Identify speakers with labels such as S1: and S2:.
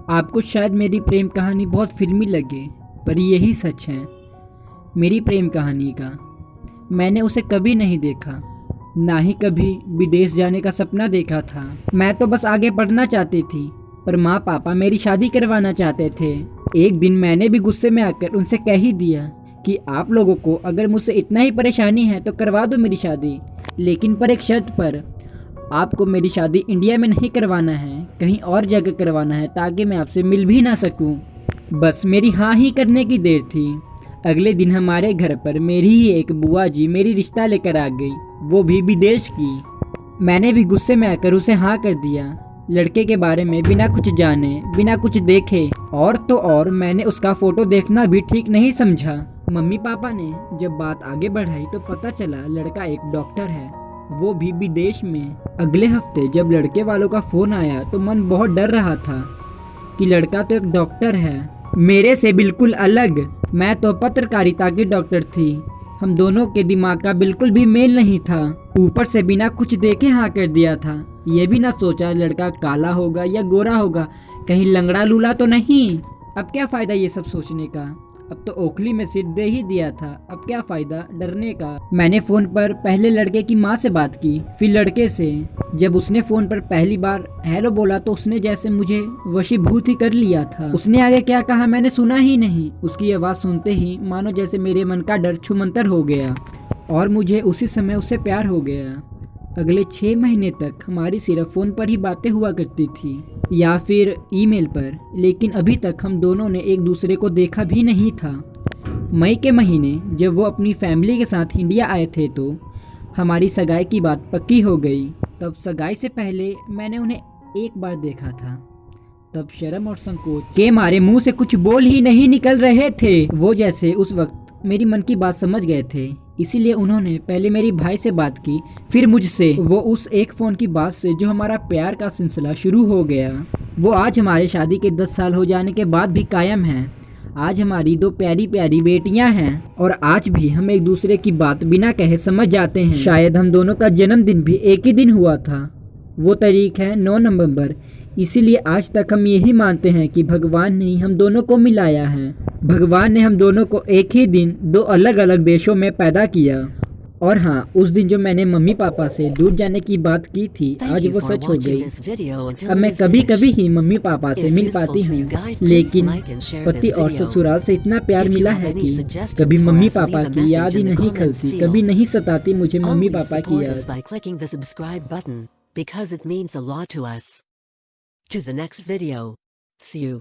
S1: आपको शायद मेरी प्रेम कहानी बहुत फिल्मी लगे, पर यही सच है। मेरी प्रेम कहानी का मैंने उसे कभी नहीं देखा, ना ही कभी विदेश जाने का सपना देखा था। मैं तो बस आगे पढ़ना चाहती थी, पर माँ पापा मेरी शादी करवाना चाहते थे। एक दिन मैंने भी गुस्से में आकर उनसे कह ही दिया कि आप लोगों को अगर मुझसे इतना ही परेशानी है तो करवा दो मेरी शादी, लेकिन पर एक शर्त पर। आपको मेरी शादी इंडिया में नहीं करवाना है, कहीं और जगह करवाना है, ताकि मैं आपसे मिल भी ना सकूं। बस मेरी हाँ ही करने की देर थी। अगले दिन हमारे घर पर मेरी ही एक बुआ जी मेरी रिश्ता लेकर आ गई, वो भी विदेश की। मैंने भी गुस्से में आकर उसे हाँ कर दिया, लड़के के बारे में बिना कुछ जाने बिना कुछ देखे। और तो और मैंने उसका फोटो देखना भी ठीक नहीं समझा। मम्मी पापा ने जब बात आगे बढ़ाई तो पता चला लड़का एक डॉक्टर है, वो भी विदेश में। अगले हफ्ते जब लड़के वालों का फोन आया तो मन बहुत डर रहा था कि लड़का तो एक डॉक्टर है, मेरे से बिल्कुल अलग। मैं तो पत्रकारिता की डॉक्टर थी। हम दोनों के दिमाग का बिल्कुल भी मेल नहीं था। ऊपर से बिना कुछ देखे हाँ कर दिया था। ये भी ना सोचा लड़का काला होगा या गोरा होगा, कहीं लंगड़ा लूला तो नहीं। अब क्या फायदा ये सब सोचने का, अब तो ओखली में सिर दे ही दिया था, अब क्या फायदा डरने का। मैंने फोन पर पहले लड़के की माँ से बात की, फिर लड़के से। जब उसने फोन पर पहली बार हेलो बोला तो उसने जैसे मुझे वशीभूत ही कर लिया था। उसने आगे क्या कहा मैंने सुना ही नहीं। उसकी आवाज़ सुनते ही मानो जैसे मेरे मन का डर छूमंतर हो गया और मुझे उसी समय उससे प्यार हो गया। अगले 6 महीने तक हमारी सिर्फ फ़ोन पर ही बातें हुआ करती थी या फिर ईमेल पर, लेकिन अभी तक हम दोनों ने एक दूसरे को देखा भी नहीं था। मई के महीने जब वो अपनी फैमिली के साथ इंडिया आए थे तो हमारी सगाई की बात पक्की हो गई। तब सगाई से पहले मैंने उन्हें एक बार देखा था, तब शर्म और संकोच के मारे मुंह से कुछ बोल ही नहीं निकल रहे थे। वो जैसे उस वक्त मेरी मन की बात समझ गए थे, इसीलिए उन्होंने पहले मेरी भाई से बात की, फिर मुझसे। वो उस एक फ़ोन की बात से जो हमारा प्यार का सिलसिला शुरू हो गया, वो आज हमारे शादी के 10 साल हो जाने के बाद भी कायम है। आज हमारी 2 प्यारी प्यारी बेटियां हैं और आज भी हम एक दूसरे की बात बिना कहे समझ जाते हैं। शायद हम दोनों का जन्मदिन भी एक ही दिन हुआ था, वो तारीख है 9 नवंबर। इसीलिए आज तक हम यही मानते हैं कि भगवान ने ही हम दोनों को मिलाया है। भगवान ने हम दोनों को एक ही दिन 2 अलग अलग देशों में पैदा किया। और हाँ, उस दिन जो मैंने मम्मी पापा से दूर जाने की बात की थी, आज वो सच हो गई। अब मैं कभी कभी ही मम्मी पापा से मिल पाती हूँ, लेकिन पति और ससुराल से इतना प्यार मिला है कि कभी मम्मी पापा की याद ही नहीं खलती, कभी नहीं सताती मुझे मम्मी पापा की याद।
S2: because it means a lot to us. To the next video. See you.